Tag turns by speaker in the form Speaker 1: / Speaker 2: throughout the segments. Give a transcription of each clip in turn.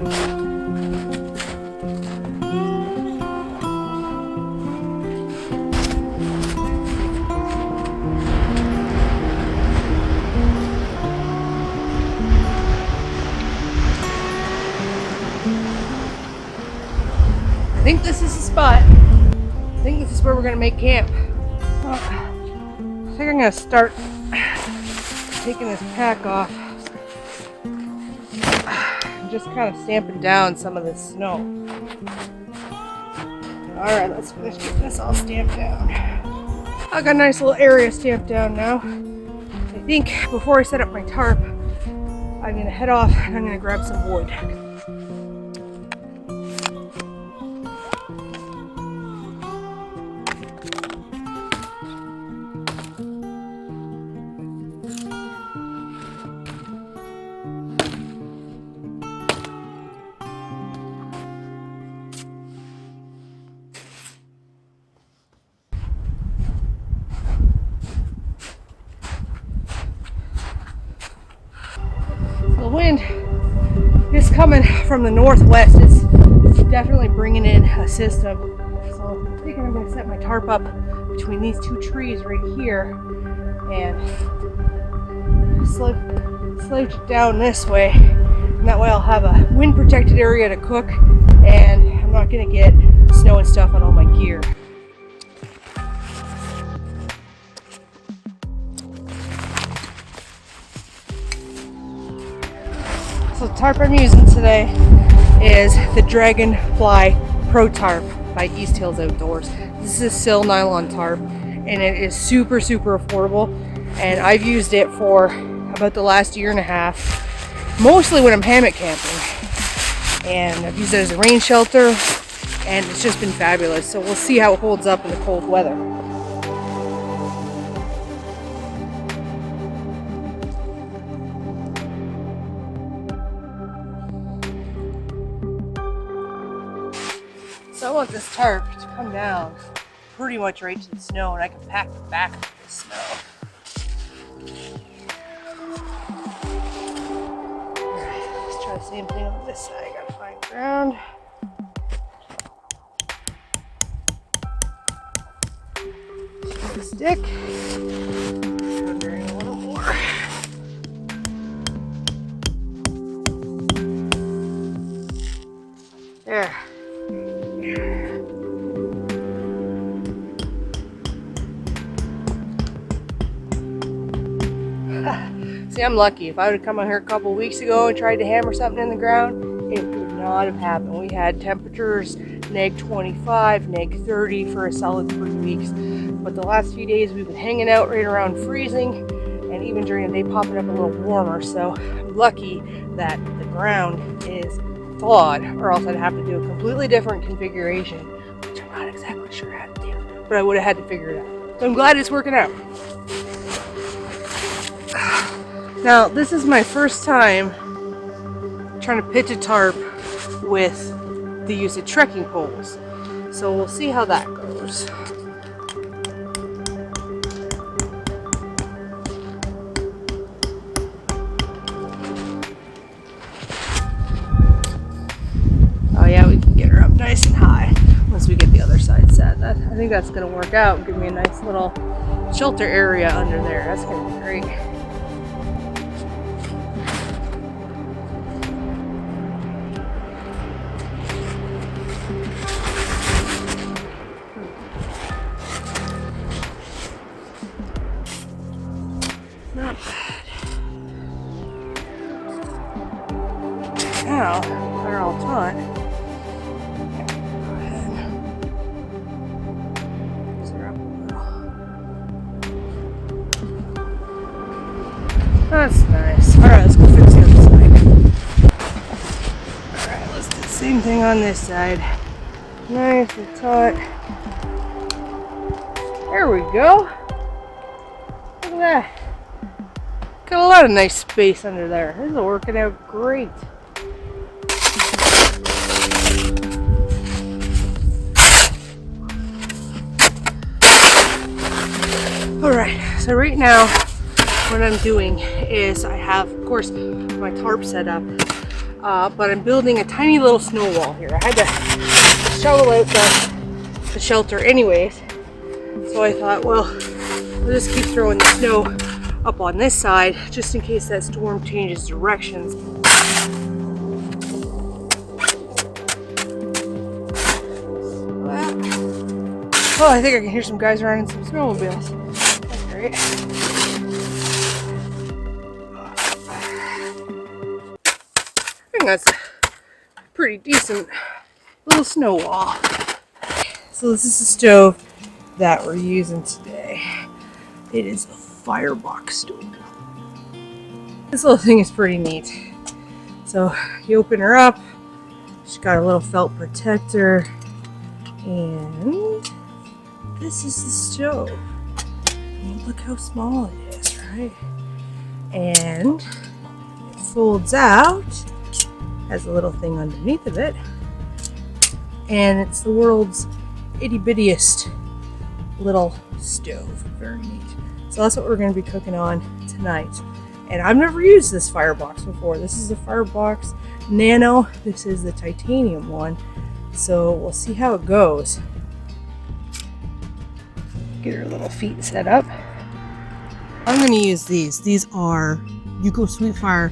Speaker 1: I think this is the spot. I think this is where we're gonna make camp. I think I'm gonna start taking this pack off. Just kind of stamping down some of this snow. Alright, let's finish getting this all stamped down. I got a nice little area stamped down now. I think before I set up my tarp, I'm gonna head off and I'm gonna grab some wood. The wind is coming from the northwest. It's definitely bringing in a system. So I think I'm going to set my tarp up between these two trees right here and slouch it down this way. And that way I'll have a wind protected area to cook and I'm not going to get snow and stuff on all my gear. So the tarp I'm using today is the Dragonfly Tarp by Easthills Outdoors. This is a sill nylon tarp and it is super affordable, and I've used it for about the last year and a half, mostly when I'm hammock camping, and I've used it as a rain shelter and it's just been fabulous. So we'll see how it holds up in the cold weather. So I want this tarp to come down pretty much right to the snow, and I can pack the back of the snow. Alright, let's try the same thing on this side. I gotta find ground. Stick. Under a little more. There. See, I'm lucky. If I would have come out here a couple weeks ago and tried to hammer something in the ground, it would not have happened. We had temperatures -25, -30 for a solid 3 weeks. But the last few days we've been hanging out right around freezing, and even during the day popping up a little warmer. So I'm lucky that the ground is thawed, or else I'd have to do a completely different configuration, which I'm not exactly sure how to do, but I would have had to figure it out. So I'm glad it's working out. Now, this is my first time trying to pitch a tarp with the use of trekking poles. So we'll see how that goes. Oh yeah, we can get her up nice and high once we get the other side set. I think that's going to work out and give me a nice little shelter area under there. That's going to be great. Not bad. Now, they're all taut. Go ahead. Raise her up a little. That's nice. Alright, let's go fix the other side. Alright, let's do the same thing on this side. Nice and taut. There we go. Look at that. Got a lot of nice space under there. This is working out great. Alright, so right now what I'm doing is I have, of course, my tarp set up. but I'm building a tiny little snow wall here. I had to shovel out the shelter anyways, so I thought, well, I'll just keep throwing the snow up on this side just in case that storm changes directions. Oh, I think I can hear some guys running some snowmobiles. That's great. I think that's a pretty decent little snow wall. So this is the stove that we're using today. It is a Firebox stove. This little thing is pretty neat. So you open her up, she's got a little felt protector, and this is the stove. I mean, look how small it is, right? And it folds out, has a little thing underneath of it, and it's the world's itty bittiest little stove. Very neat. So that's what we're going to be cooking on tonight. And I've never used this Firebox before. This is the Firebox Nano. This is the titanium one. So we'll see how it goes. Get her little feet set up. I'm going to use these. These are Yuko Sweet Fire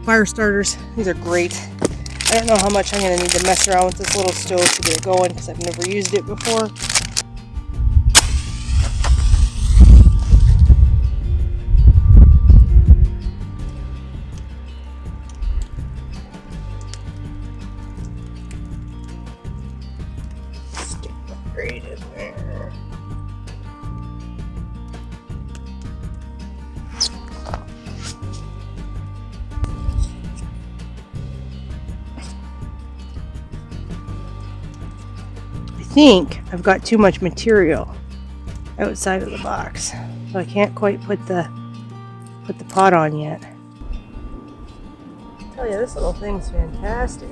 Speaker 1: fire starters. These are great. I don't know how much I'm going to need to mess around with this little stove to get it going because I've never used it before. Stick that right in there. I think I've got too much material outside of the box, so I can't quite put the pot on yet. I tell you, this little thing's fantastic.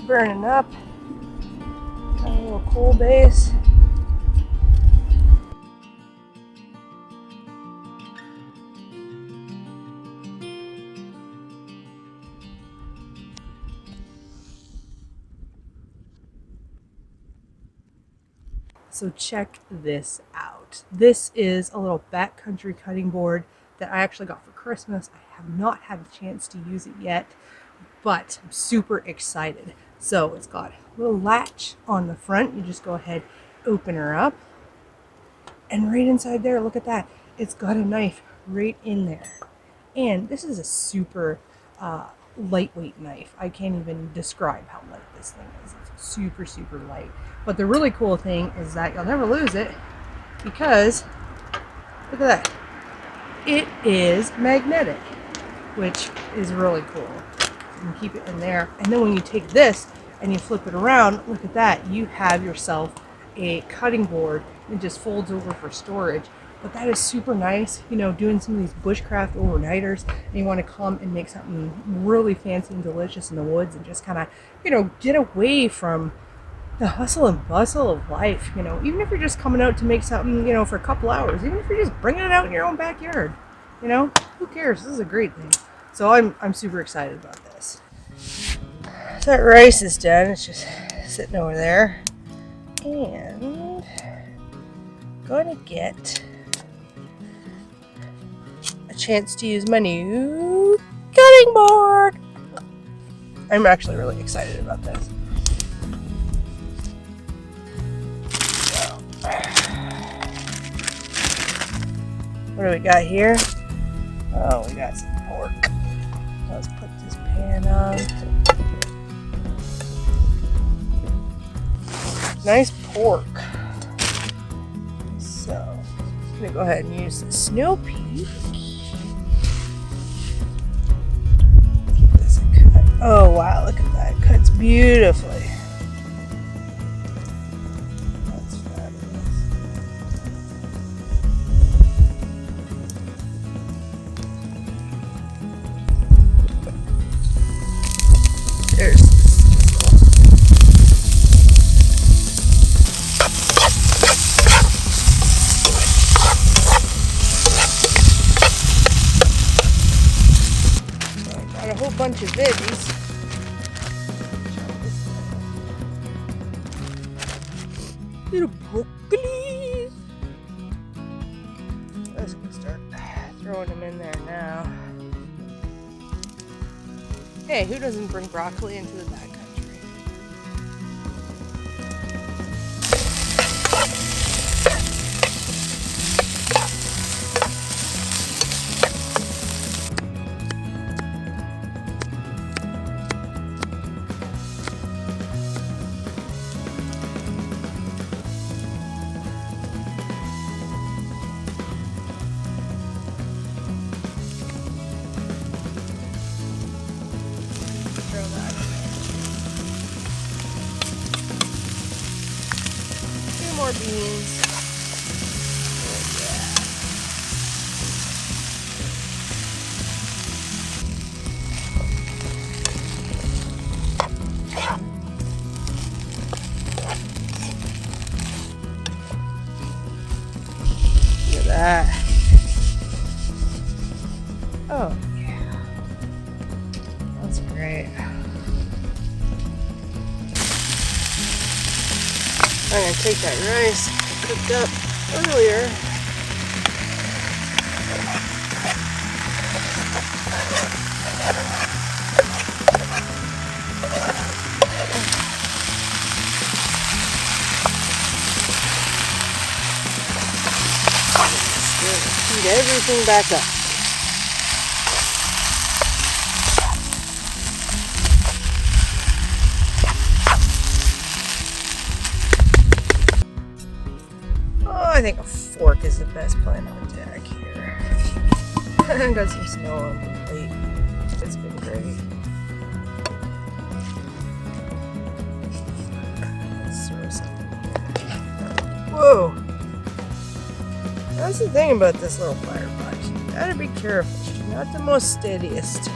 Speaker 1: Burning up, got a little coal base. So check this out. This is a little backcountry cutting board that I actually got for Christmas. I have not had a chance to use it yet, but I'm super excited. So it's got a little latch on the front. You just go ahead, open her up, and right inside there, look at that. It's got a knife right in there. And this is a super lightweight knife. I can't even describe how light this thing is. It's super, super light. But the really cool thing is that you'll never lose it because, look at that, it is magnetic, which is really cool. You can keep it in there. And then when you take this and you flip it around, look at that, you have yourself a cutting board. It just folds over for storage. But that is super nice, you know, doing some of these bushcraft overnighters, and you want to come and make something really fancy and delicious in the woods and just kind of, you know, get away from the hustle and bustle of life, you know, even if you're just coming out to make something, you know, for a couple hours, even if you're just bringing it out in your own backyard, you know, who cares? This is a great thing. So I'm super excited about this. That rice is done. It's just sitting over there. And gonna get a chance to use my new cutting board. I'm actually really excited about this. So, what do we got here? Oh, we got some pork. Let's put this pan on. Nice pork. So, I'm gonna go ahead and use the Snow Peak. Give this a cut. Oh wow, look at that. It cuts beautifully. That's fabulous. There's the bunch of veggies. Little broccoli. I was gonna start throwing them in there now. Hey, who doesn't bring broccoli into the backcountry? More beans. Look at that. Oh yeah. That's great. I'm going to take that rice cooked up earlier. Heat everything back up. I think a fork is the best plan of attack here. I got some snow on the plate. It's been great. Let's throw something here. Whoa! That's the thing about this little firebox. You gotta be careful. She's not the most steadiest.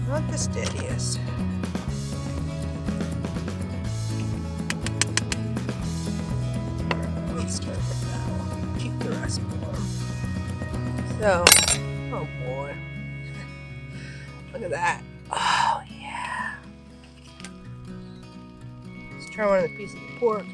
Speaker 1: Not the steadiest. Start with that one. Keep the rest warm. So, oh boy. Look at that. Oh yeah. Let's try one of the pieces of pork.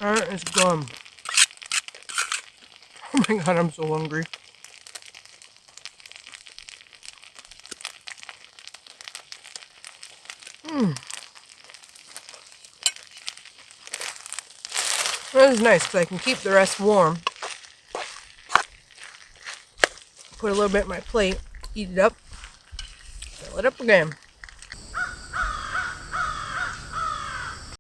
Speaker 1: That is gum. Oh my god, I'm so hungry. That is nice because I can keep the rest warm. Put a little bit in my plate, eat it up, fill it up again.